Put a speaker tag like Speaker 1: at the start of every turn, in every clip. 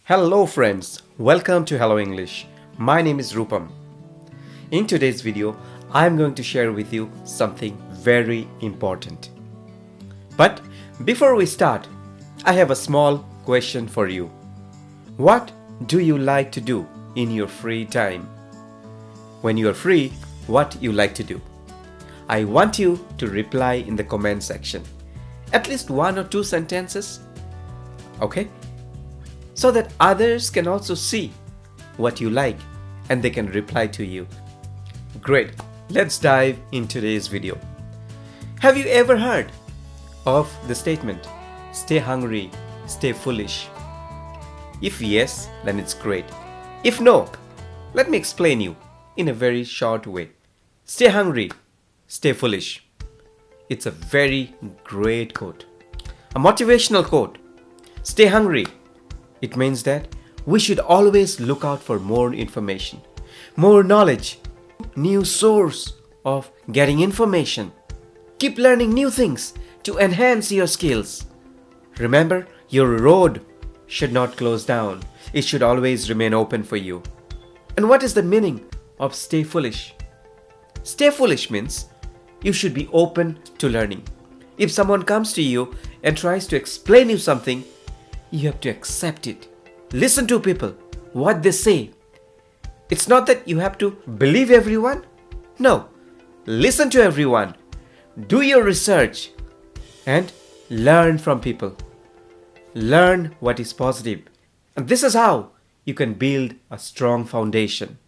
Speaker 1: Hello friends, welcome to Hello English. My name is Rupam. In today's video, I am going to share with you something very important. But before we start, I have a small question for you. What do you like to do in your free time? When you are free, what you like to do? I want you to reply in the comment section. At least one or two sentences. Okay? So that others can also see what you like and they can reply to you. Great, let's dive in today's video. Have you ever heard of the statement, stay hungry, stay foolish? If yes, then it's great. If no, let me explain you in a very short way. Stay hungry, stay foolish. It's a very great quote. A motivational quote. Stay hungry. It means that we should always look out for more information, more knowledge, new source of getting information. Keep learning new things to enhance your skills. Remember, your road should not close down. It should always remain open for you. And what is the meaning of stay foolish? Stay foolish means you should be open to learning. If someone comes to you and tries to explain you something, you have to accept it. Listen to people, what they say. It's not that you have to believe everyone. No, listen to everyone. Do your research and learn from people. Learn what is positive. And this is how you can build a strong foundation.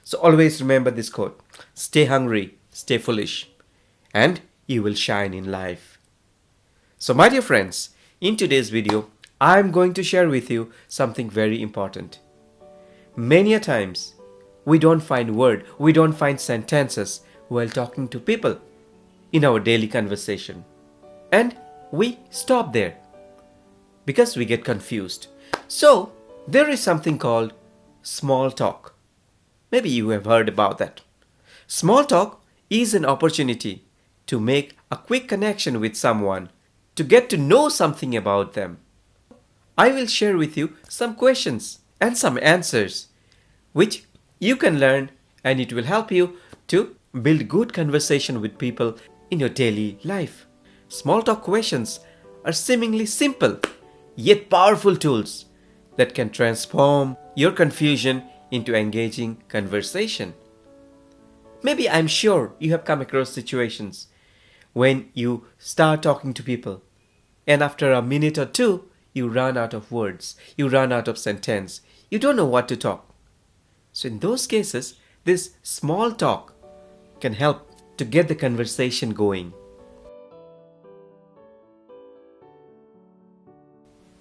Speaker 1: So always remember this quote. Stay hungry, stay foolish, and you will shine in life. So my dear friends, in today's video, I'm going to share with you something very important. Many a times, we don't find words, we don't find sentences while talking to people in our daily conversation. And we stop there because we get confused. So, there is something called small talk. Maybe you have heard about that. Small talk is an opportunity to make a quick connection with someone, to get to know something about them. I will share with you some questions and some answers which you can learn, and it will help you to build good conversation with people in your daily life. Small talk questions are seemingly simple yet powerful tools that can transform your confusion into engaging conversation. Maybe I'm sure you have come across situations when you start talking to people and after a minute or two, you run out of words, you run out of sentence, you don't know what to talk. So in those cases, this small talk can help to get the conversation going.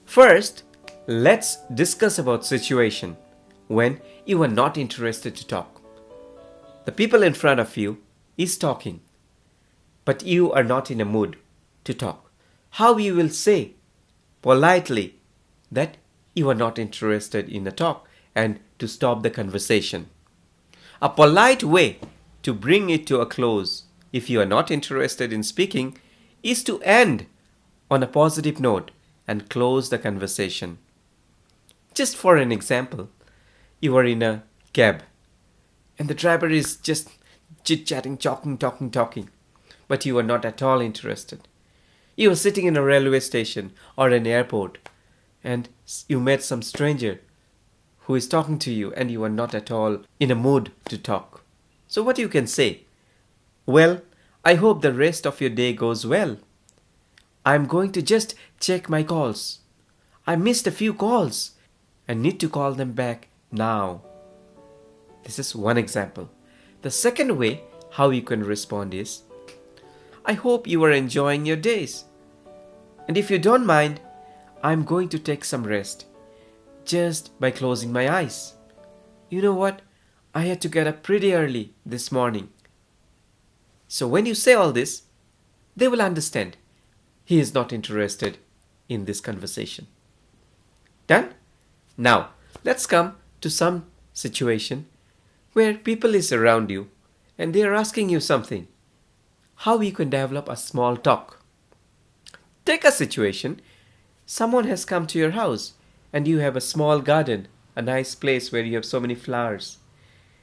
Speaker 1: First, let's discuss about situation when you are not interested to talk. The people in front of you is talking, but you are not in a mood to talk. How you will say politely that you are not interested in the talk and to stop the conversation. A polite way to bring it to a close if you are not interested in speaking is to end on a positive note and close the conversation. Just for an example, you are in a cab and the driver is just chit-chatting, talking, but you are not at all interested. You are sitting in a railway station or an airport and you met some stranger who is talking to you and you are not at all in a mood to talk. So what you can say? Well, I hope the rest of your day goes well. I'm going to just check my calls. I missed a few calls and need to call them back now. This is one example. The second way how you can respond is, I hope you are enjoying your days. And if you don't mind, I'm going to take some rest just by closing my eyes. You know what? I had to get up pretty early this morning. So when you say all this, they will understand he is not interested in this conversation. Done? Now, let's come to some situation where people is around you and they are asking you something. How you can develop a small talk. Take a situation, someone has come to your house and you have a small garden, a nice place where you have so many flowers,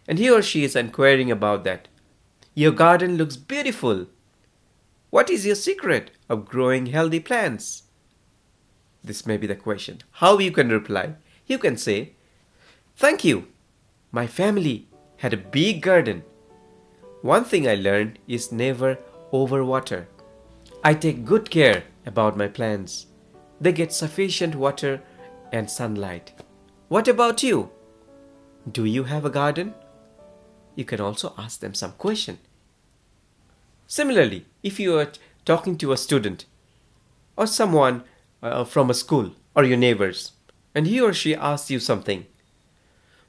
Speaker 1: and he or she is inquiring about that. Your garden looks beautiful. What is your secret of growing healthy plants? This may be the question. How you can reply? You can say, "Thank you. My family had a big garden. One thing I learned is never overwater. I take good care about my plants. They get sufficient water and sunlight. What about you? Do you have a garden?" You can also ask them some question. Similarly, if you are talking to a student or someone from a school or your neighbors, and he or she asks you something,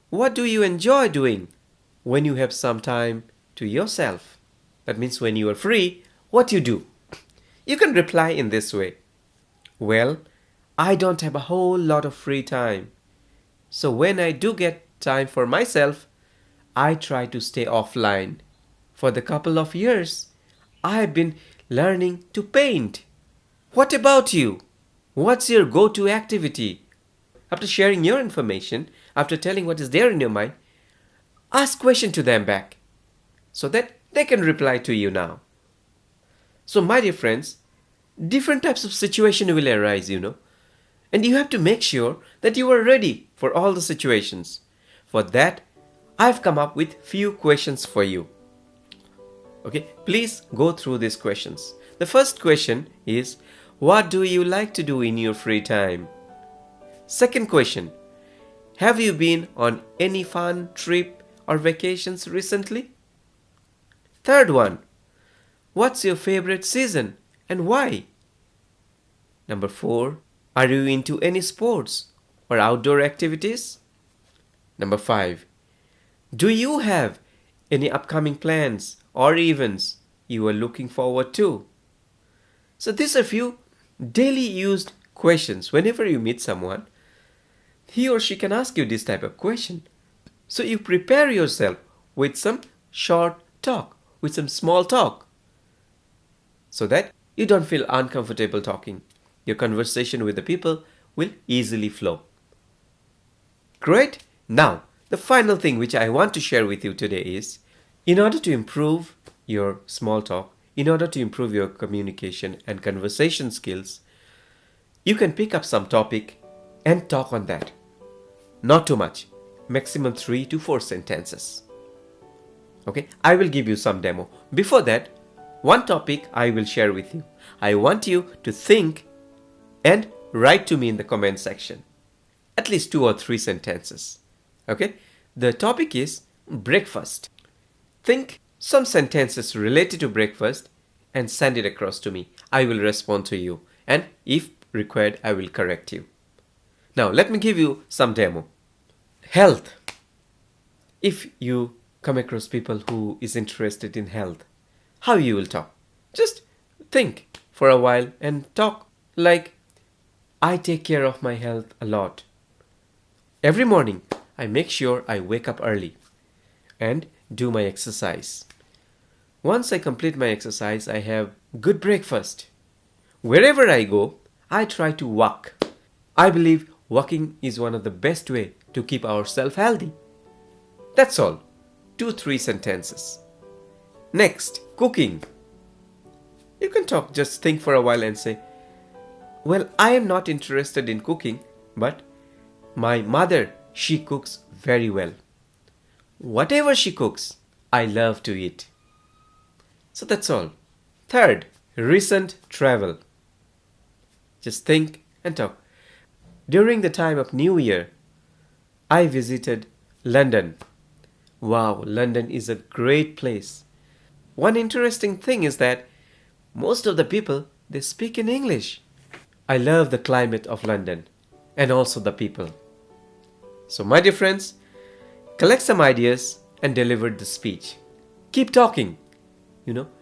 Speaker 1: what do you enjoy doing when you have some time to yourself? That means when you are free, what you do? You can reply in this way. Well, I don't have a whole lot of free time. So when I do get time for myself, I try to stay offline. For the couple of years, I have been learning to paint. What about you? What's your go-to activity? After sharing your information, after telling what is there in your mind, ask question to them back so that they can reply to you now. So my dear friends, different types of situation will arise, and you have to make sure that you are ready for all the situations. For that, I've come up with few questions for you. Okay, please go through these questions. The first question is, what do you like to do in your free time? Second question, have you been on any fun trip or vacations recently? Third one, what's your favorite season and why? Number 4, are you into any sports or outdoor activities? Number 5, do you have any upcoming plans or events you are looking forward to? So these are few daily used questions. Whenever you meet someone, he or she can ask you this type of question. So you prepare yourself with some short talk, with some small talk, so that you don't feel uncomfortable talking. Your conversation with the people will easily flow. Great. Now, the final thing which I want to share with you today is, in order to improve your small talk, in order to improve your communication and conversation skills, you can pick up some topic and talk on that. Not too much. Maximum 3 to 4 sentences. Okay, I will give you some demo. Before that, one topic I will share with you. I want you to think and write to me in the comment section. At least 2 or 3 sentences. Okay, the topic is breakfast. Think some sentences related to breakfast and send it across to me. I will respond to you, and if required, I will correct you. Now, let me give you some demo. Health. If you come across people who is interested in health, how you will talk? Just think for a while and talk like, I take care of my health a lot. Every morning, I make sure I wake up early and do my exercise. Once I complete my exercise, I have good breakfast. Wherever I go, I try to walk. I believe walking is one of the best way to keep ourselves healthy. That's all. 2-3 sentences. Next, cooking. You can talk, just think for a while and say, well, I am not interested in cooking, but my mother, she cooks very well. Whatever she cooks, I love to eat. So that's all. Third, recent travel. Just think and talk. During the time of New Year, I visited London. Wow, London is a great place. One interesting thing is that most of the people, they speak in English. I love the climate of London and also the people. So my dear friends, collect some ideas and deliver the speech. Keep talking,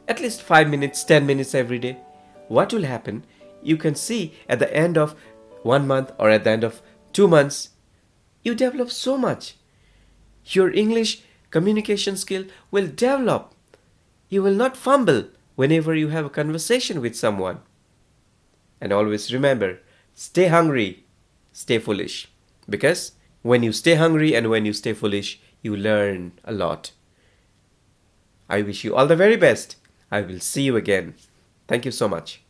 Speaker 1: at least 5 minutes, 10 minutes every day. What will happen? You can see at the end of 1 month or at the end of 2 months, you develop so much. Your English communication skill will develop. You will not fumble whenever you have a conversation with someone. And always remember, stay hungry, stay foolish. Because when you stay hungry and when you stay foolish, you learn a lot. I wish you all the very best. I will see you again. Thank you so much.